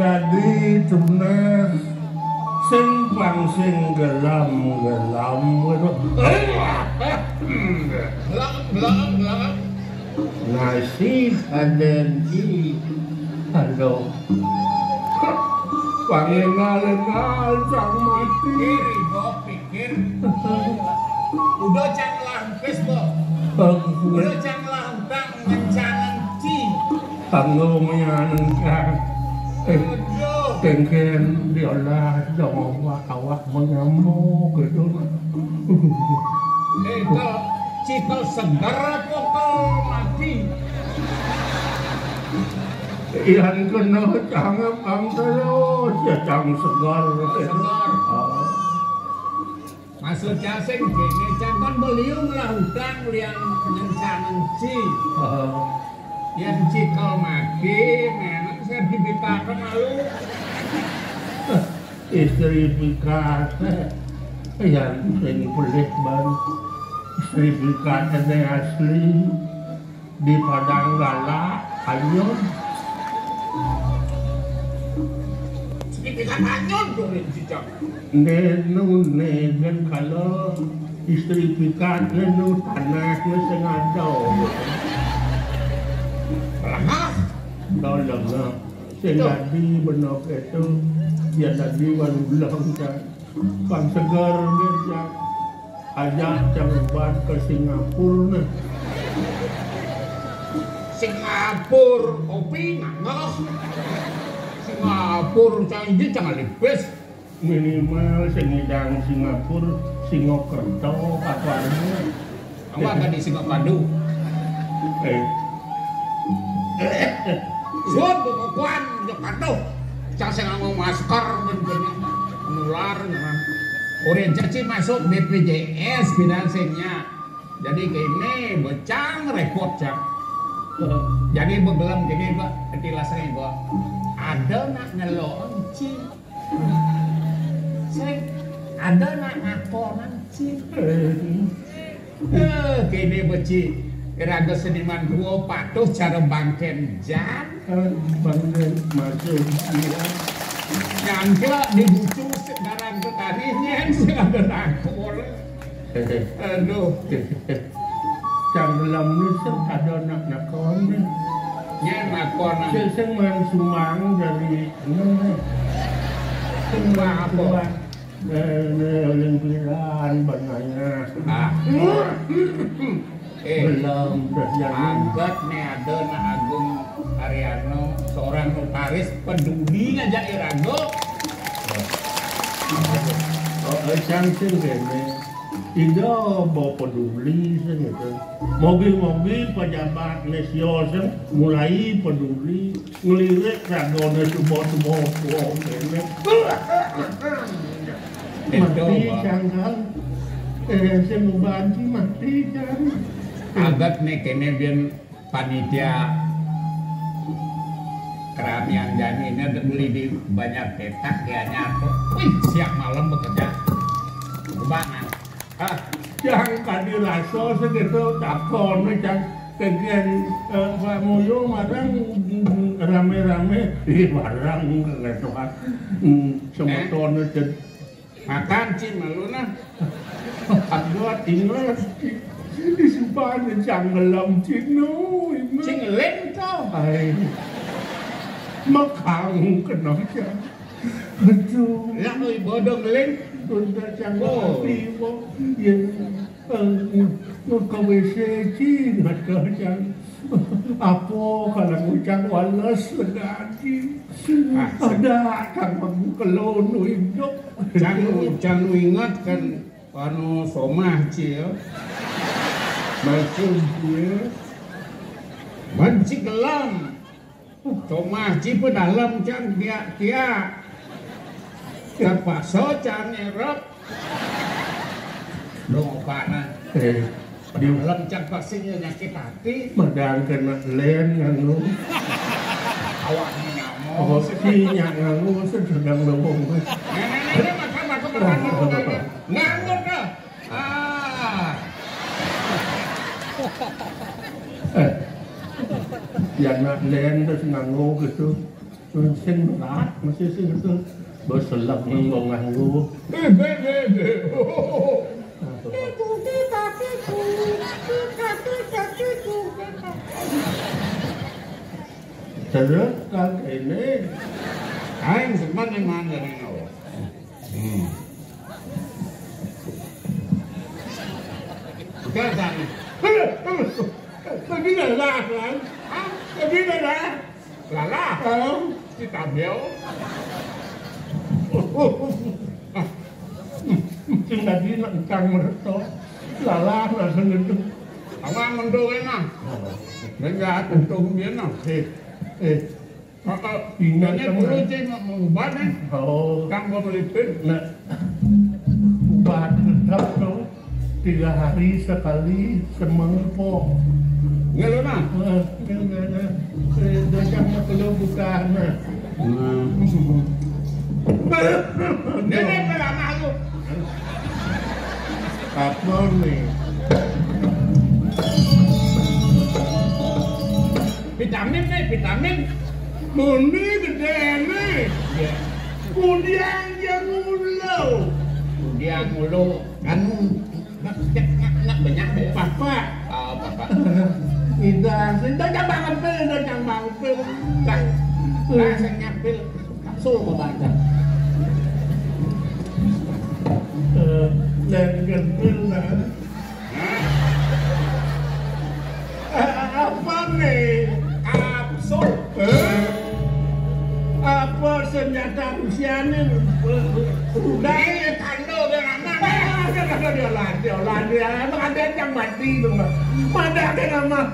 Dadi tunas sing pang sing gelam-gelam gelam nasi adenci aduh pangenal-enal sang mati pikir udah cang langkes udah cang lantang ngencangan ci panggungnya Kengken diolah dong awak mengamuk gitu. Itu cikal segar pokok mati. Iyan kena cangap ang terus ya cang segar. Segar. Maksudnya sing gini cangkon beliau melakukan liang mencanci. Yang cikal maki, memang saya dibitakan lalu. Istri pikat, ya sing boleh ban. Istri pikat ada asli di Padang Galak, Anyun. Istri pikat Anyun dong cicak. Nenu kalau istri pikat nenu tanahnya sengaja. Lengah. Lengah. Sengaja benar itu. Ya tadi baru bilang kan, Bang Segar dia ajak coba ke Singapura nih. Singapura kopi nggak? Singapura canggih jangan libes. Minimal sengidang Singapura, Singokerto apa ini? Kamu akan di Singapadu. Suat bukuan Jakarta. Jangan saya ngomong masker bener-bener nular kan. Orientasi masuk BPJS finansingnya. Jadi gini becang repot cak. Jadi begelam gini Pak, ketilasnya Pak. Ada nak ngelonci. Sering ada nak ngakonan cing. Gini beci. Iraga seniman dua patuh cara bangken jam. Bangken masuk dia. Nyangka dibucu sekarang ke tadinya ada nakor. Aduh. Canggelam ni ada nak nakon ni. Ya nakor. Seseman sumang dari mana? Sumang apa? Olimpian banyak. Belum terjadi. Angkat nih ada nak Agung Ariano seorang notaris peduli ngajak Irago. Cantik ini. Tidak bawa peduli gitu. Mobil-mobil pejabat nasional mulai peduli ngelirik ragone sebuah ini. Mati jangan. Saya mau bantu mati jangan. Agak nih kene biar panitia keramian jani ini ada beli di banyak petak ya nyatu. Wih siap malam bekerja kebangan. Jangan kadi rasa segitu takon macam kegian Pak Moyo marang rame-rame barang kegetuan semua tahun itu makan cing malu nah. Ada tinggal di sepan Canggelam cino, Cingelin kau. Hai, makang kena cang. Aduh, Lah oi bodong lin. Bunda Canggelam tiba, yang KWC cing ada cang. Apa kalau ngucap walas lagi? Ada kang kelon hidup. Jangan ingat kan anu somah cie. Macam dia banci gelam. Somah cie pedalam cang dia. Terpaksa cang erok. Dong kana. Di dalam cang pastinya nyakit hati. Madang kena len nganu. Awaknya nyamuk. Oh, si nganu sedang lembong. Nenek makan nganggur dah. Yang nak len terus nganu gitu. Sen berat masih sen itu berselap nganggu. Terus kan ini Aing sempat yang mana ni kau? Bukan sana. Tadi lelah kan? Tadi lelah. Lala. Kita bel. Mungkin tadi nak kang meretok. Lelah nak sentuh. Awak mendung enak. Dengar tentu bien nak. Ingat ini perlu sih mengubah nih. Oh, Kang mau melipir. nah, ubah tetap dong 3 hari sekali semangkok. Nggak nah. Dosanya belum bukan. Ini pelama aku. Apa nih? Vitamin nih, vitamin. Mundi gede nih. Kemudian yang mulu. Kemudian mulu kan nggak banyak papa. Oh papa. Tidak jangan pil. Nah, saya nyapil kapsul mau baca. Jangan pil lah. Apa nih? Kapsul. Apa senjata Rusia nih? Udah ini kando dengan dia ada yang mati tuh mah. Mana ada nama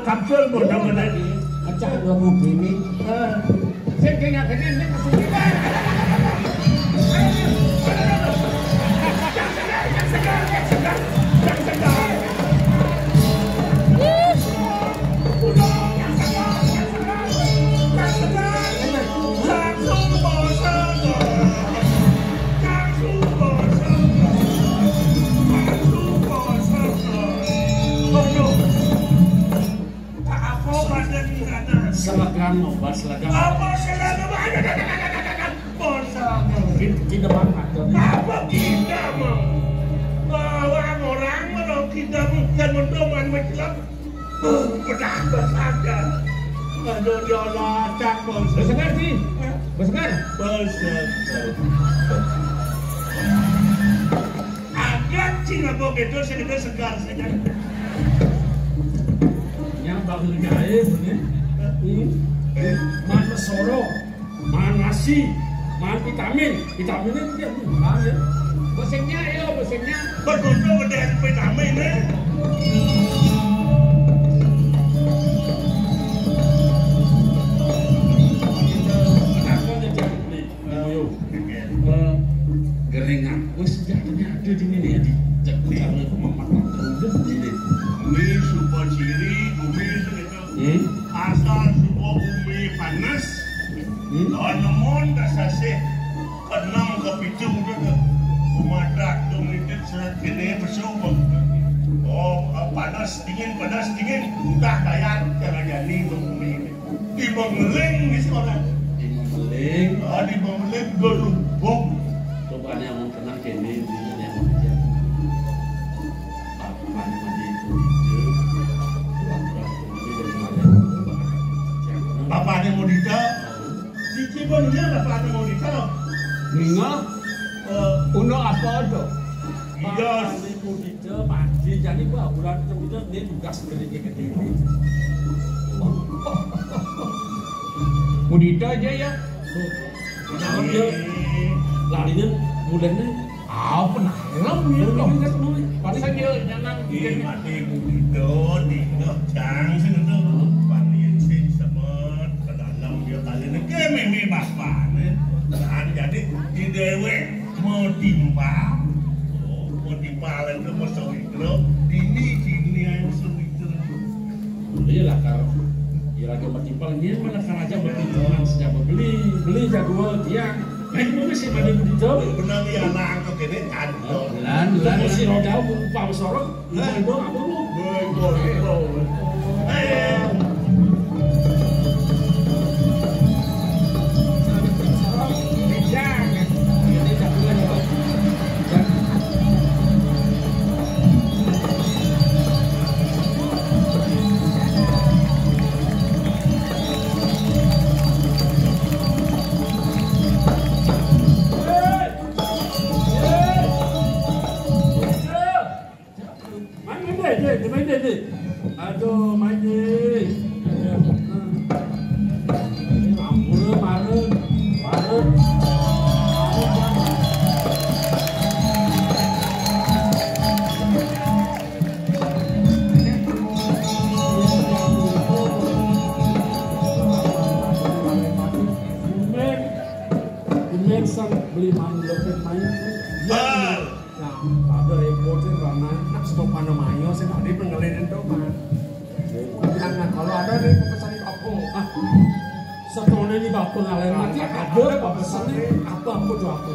kapsul mudah-mudahan ini. Acah dua mobil ini. Saya kena ini kesulitan. Selagam, obat selagam. Apa selama ada? Kita banget. Apa kita mau? Orang kalau kita bukan mendoman macam berapa saja. Aduh dia lacak bos. Bersegar sih. Bersegar. Agak Cina begitu sekedar segar saja. Yang bagus gaya bener. Mana soro, mana nasi, mana vitamin. Vitaminnya dia bukan ya. Bosennya yo, bosennya. Berkunjung ke daerah vitamin ni. Geringan, wes sejarahnya ada di sini ya di cek kalau itu mematah terus ini. Ini super ciri bumi itu. Asal sebuah bumi panas. Namun dasar enam ke pitu tu. Umadak dominan serat kene bersubah. Oh panas dingin. Entah bayar jangan jadi bumi ini. Di Bangling di sekolah. Di Membeling. Di Bangling gerubuk. Coba yang mau kenal kene di yang aja. Apa yang mau itu? Bapak ada mau dita? Di Cibonnya bapak ada mau dita? Ninga. Uno apa tu? Iya. Itu pasti jadi gua bulan itu dia juga seperti gede. Mudita aja ya. Nah, dia larinya bulannya Apa nak? Lam ya dong. Pasal dia jangan Di mati itu di ngejang sini tu. Panian sini semut ke dalam dia kali ni kami bapak ni. Dan jadi di dewe mau timpa. Mau timpa lagi mau sawi kilo. Dini yang sawi kilo. Iya lah kalau kira-kira bertimpal ini mana kan aja bertimbang sejak beli jago dia. Kayak mau masih pada begitu. Benar ni anak aku kini kan. Lan masih roda upah besorok. Ibu apa lu? Aduh, main deh. botin karena nak semua panamayo saya tadi pengelin itu kan. Jangan kalau ada nih pesan di kampung. Setelahnya di bapak ngalain mati ada pesannya apa aku tuh aku.